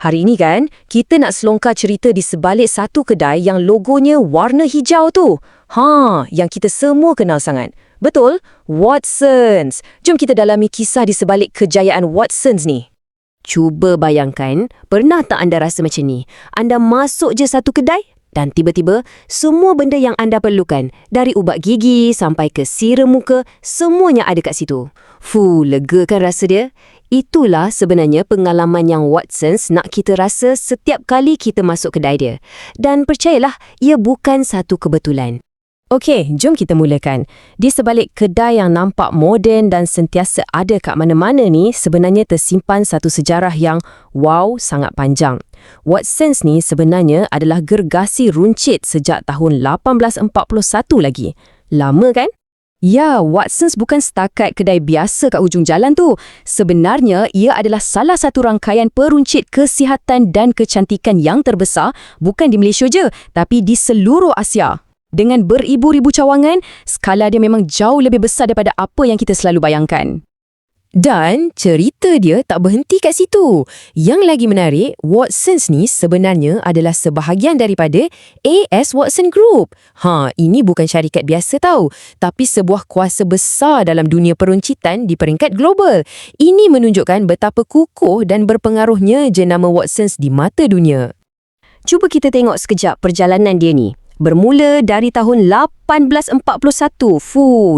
Hari ini kan, kita nak selongkar cerita di sebalik satu kedai yang logonya warna hijau tu. Yang kita semua kenal sangat. Betul? Watsons. Jom kita dalami kisah di sebalik kejayaan Watsons ni. Cuba bayangkan, pernah tak anda rasa macam ni? Anda masuk je satu kedai dan tiba-tiba semua benda yang anda perlukan, dari ubat gigi sampai ke serum muka, semuanya ada kat situ. Lega kan rasa dia? Itulah sebenarnya pengalaman yang Watsons nak kita rasa setiap kali kita masuk kedai dia. Dan percayalah, ia bukan satu kebetulan. Okey, jom kita mulakan. Di sebalik kedai yang nampak moden dan sentiasa ada kat mana-mana ni, sebenarnya tersimpan satu sejarah yang sangat panjang. Watsons ni sebenarnya adalah gergasi runcit sejak tahun 1841 lagi. Lama kan? Ya, Watsons bukan setakat kedai biasa kat hujung jalan tu. Sebenarnya, ia adalah salah satu rangkaian peruncit kesihatan dan kecantikan yang terbesar, bukan di Malaysia je, tapi di seluruh Asia. Dengan beribu-ribu cawangan, skala dia memang jauh lebih besar daripada apa yang kita selalu bayangkan. Dan cerita dia tak berhenti kat situ. Yang lagi menarik, Watsons ni sebenarnya adalah sebahagian daripada A.S. Watson Group. Ini bukan syarikat biasa tau, tapi sebuah kuasa besar dalam dunia peruncitan di peringkat global. Ini menunjukkan betapa kukuh dan berpengaruhnya jenama Watsons di mata dunia. Cuba kita tengok sekejap perjalanan dia ni. Bermula dari tahun 1841.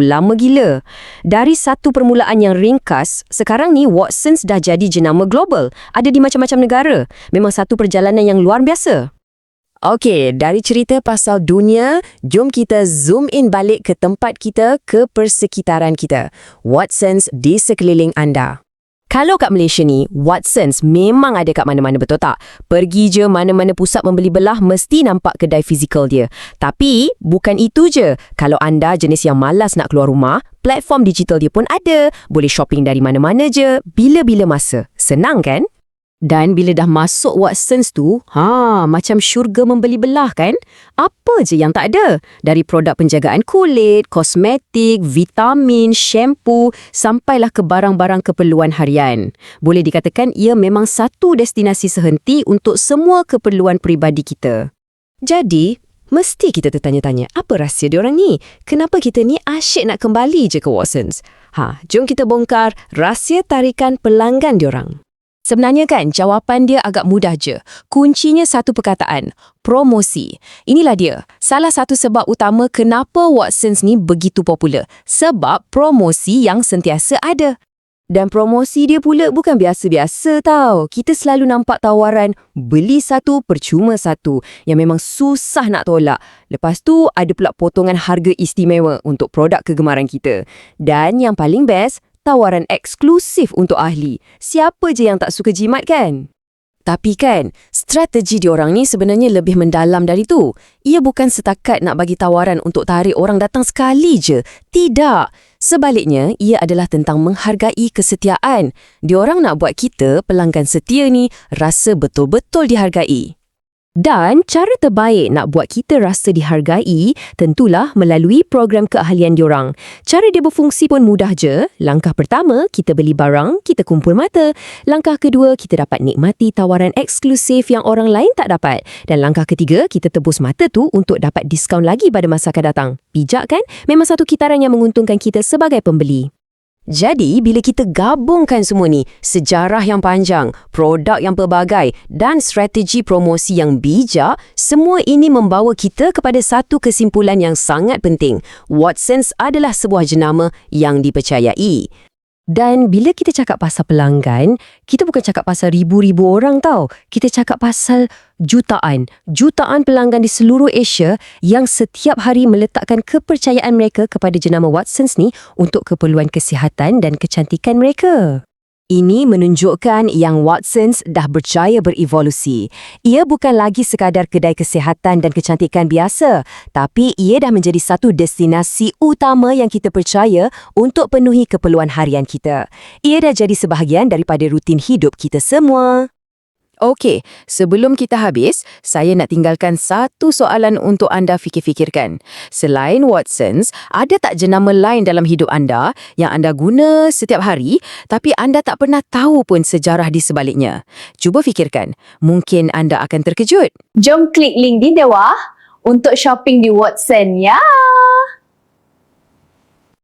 Lama gila. Dari satu permulaan yang ringkas, sekarang ni Watsons dah jadi jenama global. Ada di macam-macam negara. Memang satu perjalanan yang luar biasa. Okey, dari cerita pasal dunia, jom kita zoom in balik ke tempat kita, ke persekitaran kita. Watsons di sekeliling anda. Kalau kat Malaysia ni, Watsons memang ada kat mana-mana, betul tak? Pergi je mana-mana pusat membeli belah, mesti nampak kedai fizikal dia. Tapi, bukan itu je. Kalau anda jenis yang malas nak keluar rumah, platform digital dia pun ada. Boleh shopping dari mana-mana je, bila-bila masa. Senang kan? Dan bila dah masuk Watsons tu, macam syurga membeli belah kan? Apa je yang tak ada? Dari produk penjagaan kulit, kosmetik, vitamin, shampoo, sampailah ke barang-barang keperluan harian. Boleh dikatakan ia memang satu destinasi sehenti untuk semua keperluan peribadi kita. Jadi, mesti kita tertanya-tanya, apa rahsia diorang ni? Kenapa kita ni asyik nak kembali je ke Watsons? Jom kita bongkar rahsia tarikan pelanggan diorang. Sebenarnya kan, jawapan dia agak mudah je. Kuncinya satu perkataan, promosi. Inilah dia, salah satu sebab utama kenapa Watsons ni begitu popular. Sebab promosi yang sentiasa ada. Dan promosi dia pula bukan biasa-biasa tau. Kita selalu nampak tawaran beli satu percuma satu yang memang susah nak tolak. Lepas tu ada pula potongan harga istimewa untuk produk kegemaran kita. Dan yang paling best, tawaran eksklusif untuk ahli. Siapa je yang tak suka jimat kan? Tapi kan, strategi diorang ni sebenarnya lebih mendalam dari tu. Ia bukan setakat nak bagi tawaran untuk tarik orang datang sekali je. Tidak. Sebaliknya, ia adalah tentang menghargai kesetiaan. Diorang nak buat kita, pelanggan setia ni, rasa betul-betul dihargai. Dan cara terbaik nak buat kita rasa dihargai tentulah melalui program keahlian diorang. Cara dia berfungsi pun mudah je. Langkah pertama, kita beli barang, kita kumpul mata. Langkah kedua, kita dapat nikmati tawaran eksklusif yang orang lain tak dapat. Dan langkah ketiga, kita tebus mata tu untuk dapat diskaun lagi pada masa akan datang. Bijak kan? Memang satu kitaran yang menguntungkan kita sebagai pembeli. Jadi, bila kita gabungkan semua ni, sejarah yang panjang, produk yang pelbagai dan strategi promosi yang bijak, semua ini membawa kita kepada satu kesimpulan yang sangat penting. Watsons adalah sebuah jenama yang dipercayai. Dan bila kita cakap pasal pelanggan, kita bukan cakap pasal ribu-ribu orang tau. Kita cakap pasal jutaan pelanggan di seluruh Asia yang setiap hari meletakkan kepercayaan mereka kepada jenama Watsons ni untuk keperluan kesihatan dan kecantikan mereka. Ini menunjukkan yang Watsons dah berjaya berevolusi. Ia bukan lagi sekadar kedai kesihatan dan kecantikan biasa, tapi ia dah menjadi satu destinasi utama yang kita percaya untuk penuhi keperluan harian kita. Ia dah jadi sebahagian daripada rutin hidup kita semua. Okey, sebelum kita habis, saya nak tinggalkan satu soalan untuk anda fikir-fikirkan. Selain Watsons, ada tak jenama lain dalam hidup anda yang anda guna setiap hari tapi anda tak pernah tahu pun sejarah di sebaliknya? Cuba fikirkan, mungkin anda akan terkejut. Jom klik link di bawah untuk shopping di Watson ya.